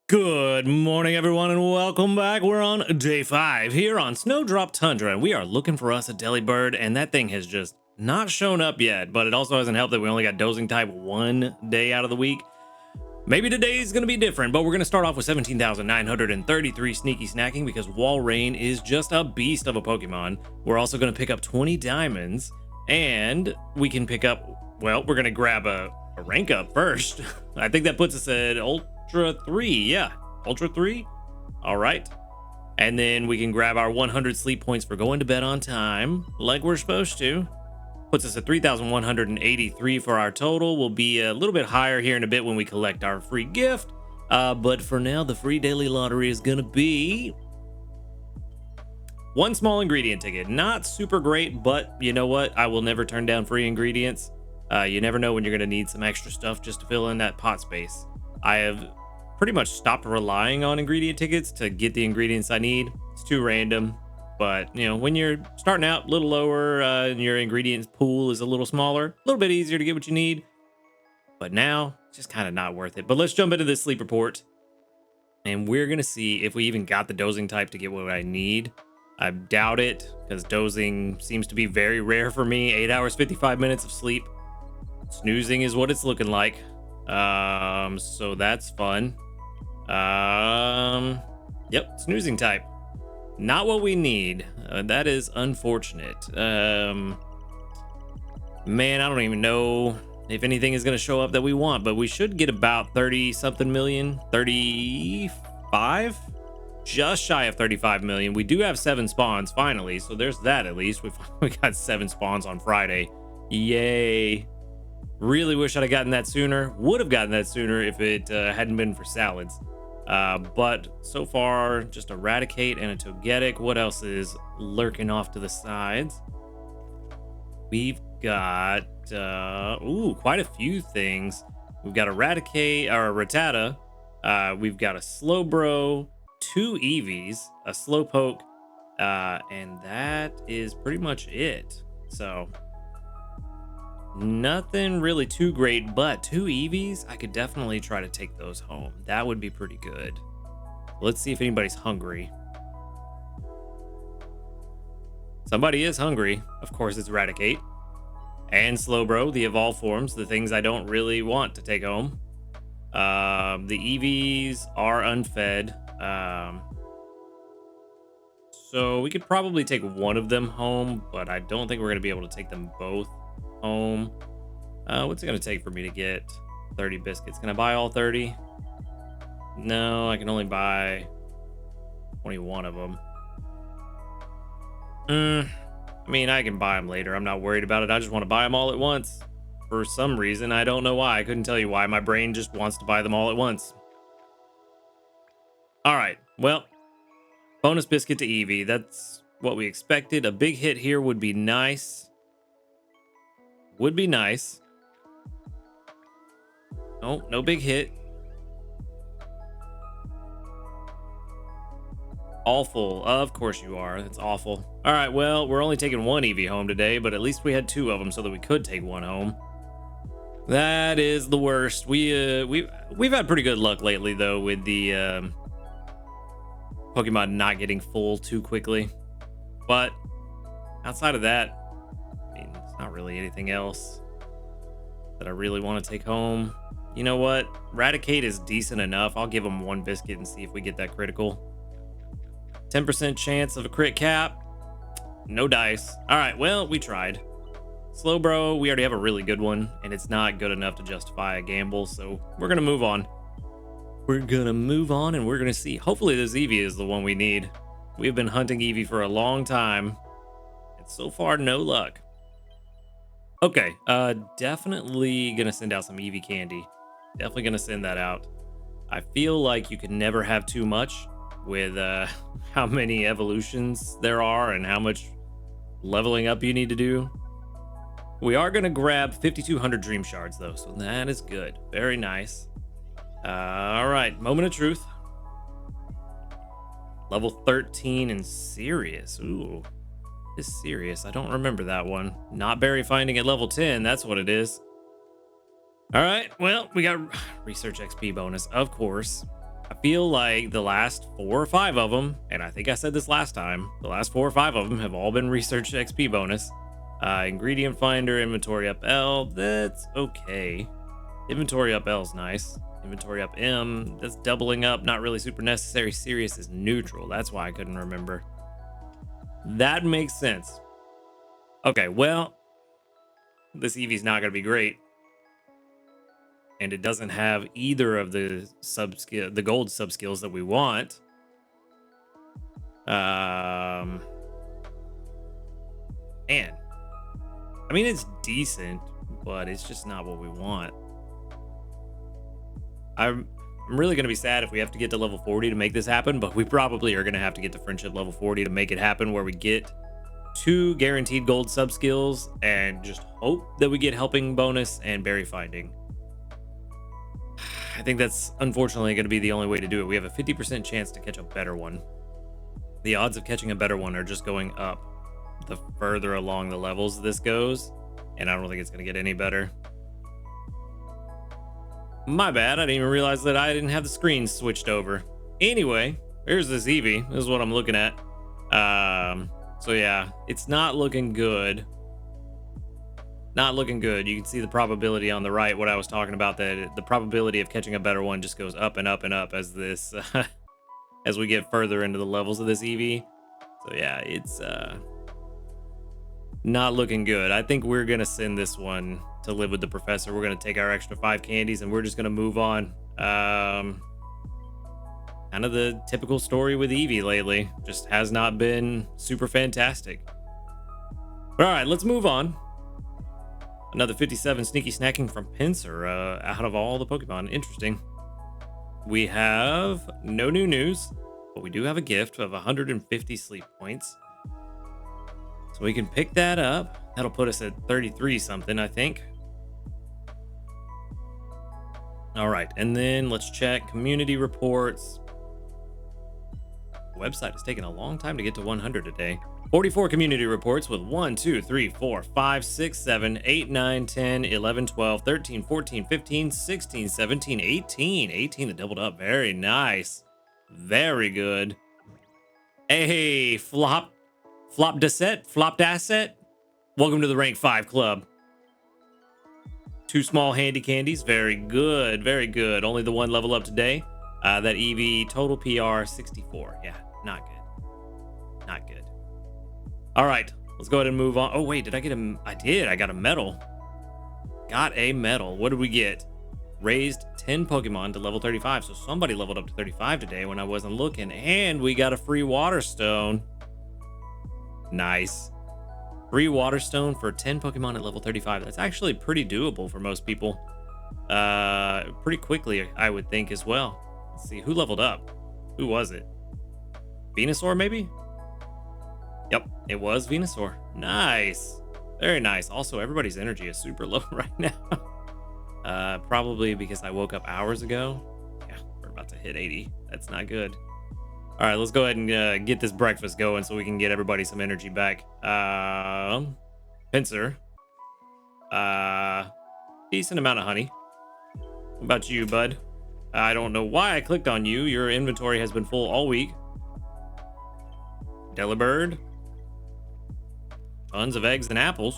Good morning, everyone, and welcome back. We're on day 5 here on Snowdrop Tundra, and we are looking for us a Delibird, and that thing has just not shown up yet, but it also hasn't helped that we only got dozing type one day out of the week. Maybe today's going to be different, but we're going to start off with 17,933 sneaky snacking because Walrein is just a beast of a Pokemon. We're also going to pick up 20 diamonds, and we can pick up, well, we're going to grab a rank up first. I think that puts us at Ultra 3. Yeah, Ultra 3. All right. And then we can grab our 100 sleep points for going to bed on time, like we're supposed to. Puts us at 3,183 for our total. We'll be a little bit higher here in a bit when we collect our free gift. But for now, the free daily lottery is going to be one small ingredient ticket. Not super great, but you know what? I will never turn down free ingredients. You never know when you're going to need some extra stuff just to fill in that pot space. I have pretty much stopped relying on ingredient tickets to get the ingredients I need. It's too random. But, you know, when you're starting out a little lower and your ingredients pool is a little smaller, a little bit easier to get what you need. But now, it's just kind of not worth it. But let's jump into this sleep report. And we're going to see if we even got the dozing type to get what I need. I doubt it, because dozing seems to be very rare for me. 8 hours, 55 minutes of sleep. Snoozing is what it's looking like. So that's fun. Yep, snoozing type. Not what we need. That is unfortunate. Man, I don't even know if anything is going to show up that we want, but we should get about 30 something million. 35? Just shy of 35 million. We do have 7 spawns finally, so there's that at least. We got 7 spawns on Friday. Yay. Really wish I'd have gotten that sooner. Would have gotten that sooner if it hadn't been for salads. But so far, just Eradicate and a Togetic. What else is lurking off to the sides? We've got, quite a few things. We've got Eradicate, or Rattata. We've got a Slowbro, 2 Eevees, a Slowpoke, and that is pretty much it. So, nothing really too great, but 2 Eevees, I could definitely try to take those home. That would be pretty good. Let's see if anybody's hungry. Somebody is hungry. Of course, it's Eradicate. And Slowbro, the evolved forms, the things I don't really want to take home. The Eevees are unfed. So we could probably take one of them home, but I don't think we're going to be able to take them both home. What's it gonna take for me to get 30 biscuits? Can I buy all 30? No, I can only buy 21 of them. I mean, I can buy them later. I'm not worried about it. I just want to buy them all at once. For some reason, I don't know why. I couldn't tell you why. My brain just wants to buy them all at once. All right, well, bonus biscuit to Eevee. That's what we expected. A big hit here would be nice. Would be nice. Oh, no big hit. Awful. Of course you are. That's awful. All right, well, we're only taking 1 Eevee home today, but at least we had 2 of them so that we could take 1 home. That is the worst. We've had pretty good luck lately, though, with the Pokemon not getting full too quickly. But outside of that, not really anything else that I really want to take home. You know what? Eradicate is decent enough. I'll give him 1 biscuit and see if we get that critical. 10% chance of a crit cap. No dice. All right, well, we tried. Slowbro, we already have a really good one, and it's not good enough to justify a gamble, so we're going to move on. We're going to move on, and we're going to see. Hopefully this Eevee is the one we need. We've been hunting Eevee for a long time, and so far, no luck. Okay, definitely gonna send out some Eevee candy. Definitely gonna send that out. I feel like you can never have too much with how many evolutions there are and how much leveling up you need to do. We are gonna grab 5,200 Dream Shards though, so that is good. Very nice. All right, moment of truth. Level 13 and Serious. Ooh. Is serious. I don't remember that one. Not berry finding at level 10. That's what it is. All right. Well, we got research XP bonus, of course. I feel like the last 4 or 5 of them, and I think I said this last time, the last 4 or 5 of them have all been research XP bonus. Ingredient finder, inventory up L, that's okay. Inventory up L is nice. Inventory up M, that's doubling up, not really super necessary. Serious is neutral. That's why I couldn't remember. That makes sense. Okay, well, this Eevee's not going to be great. And it doesn't have either of the the gold sub skills that we want. Man, I mean, it's decent, but it's just not what we want. I'm really going to be sad if we have to get to level 40 to make this happen, but we probably are going to have to get to friendship level 40 to make it happen, where we get 2 guaranteed gold sub skills and just hope that we get helping bonus and berry finding. I think that's unfortunately going to be the only way to do it. We have a 50% chance to catch a better one. The odds of catching a better one are just going up the further along the levels this goes, and I don't think it's going to get any better. My bad, I didn't even realize that I didn't have the screen switched over. Anyway, here's this Eevee. This is what I'm looking at. So yeah, it's not looking good. Not looking good. You can see the probability on the right, what I was talking about, that the probability of catching a better one just goes up and up and up as this as we get further into the levels of this Eevee. So yeah, it's not looking good. I think we're gonna send this one to live with the professor. We're gonna take our extra 5 candies and we're just gonna move on. Kind of the typical story with Eevee lately. Just has not been super fantastic. But all right, let's move on. Another 57 sneaky snacking from Pinsir out of all the Pokemon. Interesting. We have no new news, but we do have a gift of 150 sleep points. So we can pick that up. That'll put us at 33 something, I think. All right, and then let's check community reports. The website is taking a long time to get to 100 today. 44 community reports with 1, 2, 3, 4, 5, 6, 7, 8, 9, 10, 11, 12, 13, 14, 15, 16, 17, 18. 18 that doubled up. Very nice. Very good. Hey, flopped asset. Welcome to the rank 5 club. 2 small handy candies. Very good. Very good. Only the 1 level up today. That Eevee total PR 64. Yeah, not good. Not good. All right, let's go ahead and move on. Oh, wait, did I get a... I did. I got a medal. Got a medal. What did we get? Raised 10 Pokemon to level 35. So somebody leveled up to 35 today when I wasn't looking. And we got a free Water Stone. Nice. Free Water Stone for 10 Pokemon at level 35. That's actually pretty doable for most people. Pretty quickly, I would think, as well. Let's see, who leveled up? Who was it? Venusaur, maybe? Yep, it was Venusaur. Nice. Very nice. Also, everybody's energy is super low right now. Probably because I woke up hours ago. Yeah, we're about to hit 80. That's not good. All right, let's go ahead and get this breakfast going so we can get everybody some energy back. Pinsir. Decent amount of honey. What about you, bud? I don't know why I clicked on you. Your inventory has been full all week. Delibird. Tons of eggs and apples.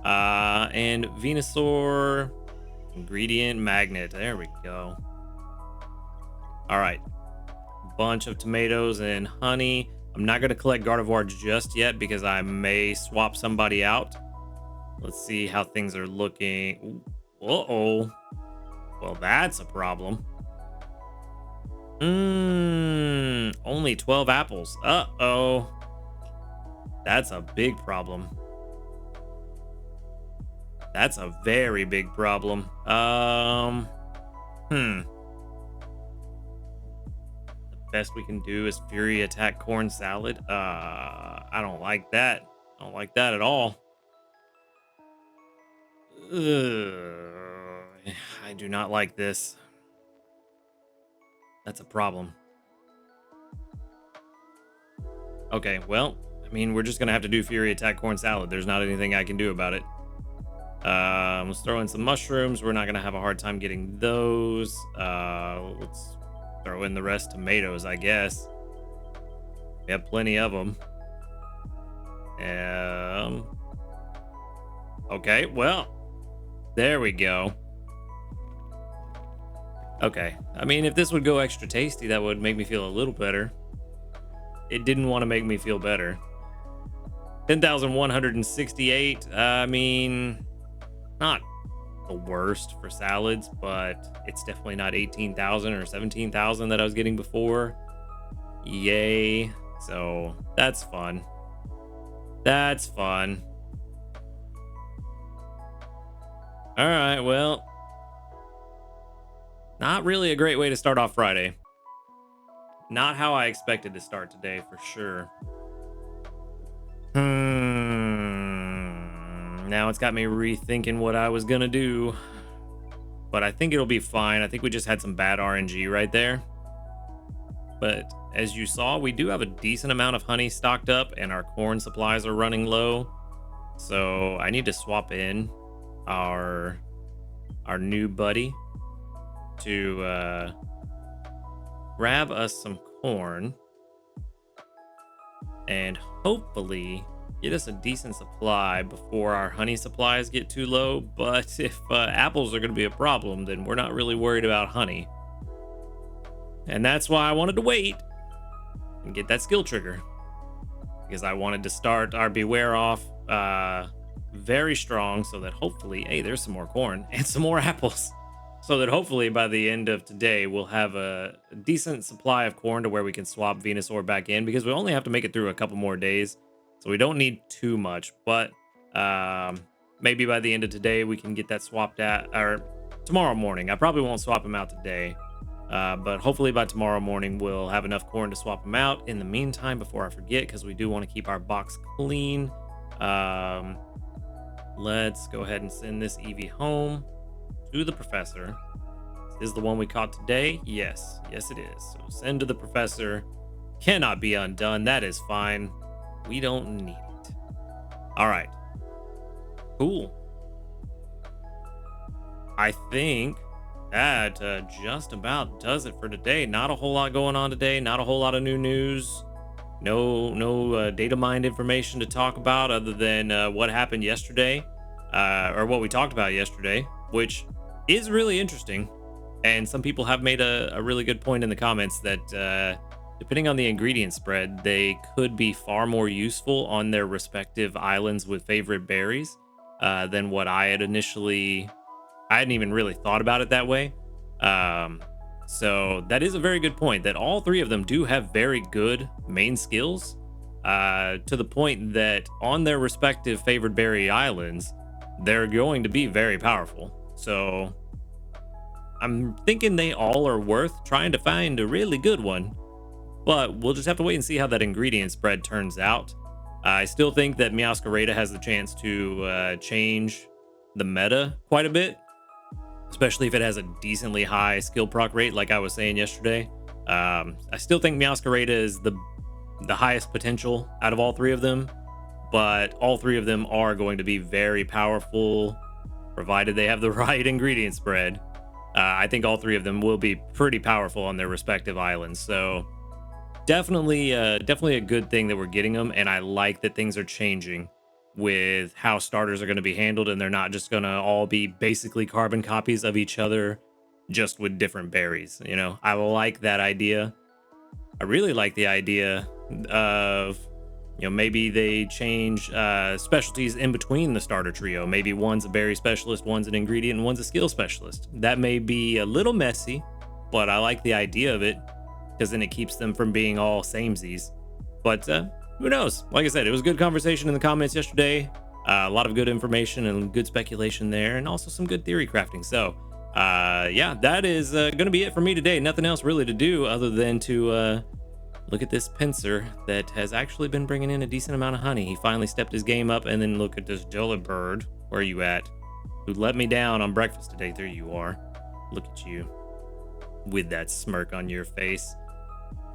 And Venusaur. Ingredient magnet. There we go. All right. Bunch of tomatoes and honey. I'm not going to collect Gardevoir just yet because I may swap somebody out. Let's see how things are looking. Uh-oh. Well, that's a problem. Only 12 apples. Uh-oh. That's a big problem. That's a very big problem. The best we can do is Fury Attack Corn Salad. I don't like that. I don't like that at all. I do not like this. That's a problem. Okay, well, I mean, we're just gonna have to do Fury Attack Corn Salad. There's not anything I can do about it. Let's throw in some mushrooms. We're not gonna have a hard time getting those. Let's throw in the rest tomatoes, I guess. We have plenty of them. Okay, well, there we go. Okay, I mean, if this would go extra tasty, that would make me feel a little better. It didn't want to make me feel better. 10,168. I mean, not the worst for salads, but it's definitely not 18,000 or 17,000 that I was getting before. Yay. So that's fun. That's fun. All right, well, not really a great way to start off Friday. Not how I expected to start today, for sure. Now it's got me rethinking what I was gonna do. But I think it'll be fine. I think we just had some bad RNG right there. But as you saw, we do have a decent amount of honey stocked up, and our corn supplies are running low. So I need to swap in our new buddy to grab us some corn and hopefully get us a decent supply before our honey supplies get too low. But if apples are going to be a problem, then we're not really worried about honey. And that's why I wanted to wait and get that skill trigger, because I wanted to start our Beware off very strong, so that hopefully, hey, there's some more corn and some more apples. So that hopefully by the end of today, we'll have a decent supply of corn to where we can swap Venusaur back in, because we only have to make it through a couple more days. So we don't need too much, but maybe by the end of today, we can get that swapped out, or tomorrow morning. I probably won't swap them out today, but hopefully by tomorrow morning, we'll have enough corn to swap them out. In the meantime, before I forget, because we do want to keep our box clean, let's go ahead and send this Eevee home to the professor. Is the one we caught today? Yes, yes it is. So send to the professor. Cannot be undone. That is fine. We don't need it. All right. Cool. I think that just about does it for today. Not a whole lot going on today. Not a whole lot of new news. No data mined information to talk about other than what happened yesterday, or what we talked about yesterday, which is really interesting. And some people have made a really good point in the comments that depending on the ingredient spread, they could be far more useful on their respective islands with favorite berries than what I had initially. I hadn't even really thought about it that way. So that is a very good point, that all three of them do have very good main skills, to the point that on their respective favored berry islands, they're going to be very powerful. So I'm thinking they all are worth trying to find a really good one, but we'll just have to wait and see how that ingredient spread turns out. I still think that Meowscarada has the chance to change the meta quite a bit, especially if it has a decently high skill proc rate, like I was saying yesterday. I still think Meowscarada is the highest potential out of all three of them, but all three of them are going to be very powerful, provided they have the right ingredient spread. I think all three of them will be pretty powerful on their respective islands. So definitely a good thing that we're getting them, and I like that things are changing with how starters are going to be handled, and they're not just going to all be basically carbon copies of each other, just with different berries. You know, I like that idea. I really like the idea of, you know, maybe they change specialties in between the starter trio. Maybe one's a berry specialist, one's an ingredient, and one's a skill specialist. That may be a little messy, but I like the idea of it, because then it keeps them from being all samesies. But who knows? Like I said, it was a good conversation in the comments yesterday. A lot of good information and good speculation there, and also some good theory crafting. So yeah, that is going to be it for me today. Nothing else really to do other than to look at this pincer that has actually been bringing in a decent amount of honey. He finally stepped his game up. And then look at this Jelly Bird. Where are you at? Who let me down on breakfast today? There you are. Look at you with that smirk on your face.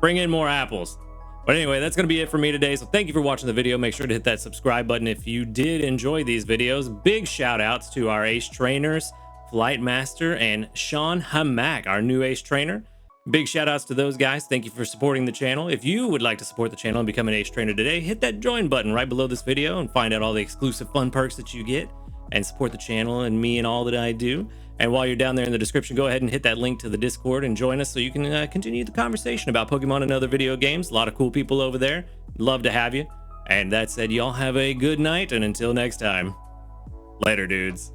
Bring in more apples. But anyway, that's going to be it for me today. So thank you for watching the video. Make sure to hit that subscribe button if you did enjoy these videos. Big shout outs to our ace trainers, Flight Master and Sean Hamak, our new ace trainer. Big shout outs to those guys. Thank you for supporting the channel. If you would like to support the channel and become an Ace Trainer today, hit that join button right below this video and find out all the exclusive fun perks that you get and support the channel and me and all that I do. And while you're down there in the description, go ahead and hit that link to the Discord and join us so you can continue the conversation about Pokemon and other video games. A lot of cool people over there. Love to have you. And that said, y'all have a good night, and until next time, later, dudes.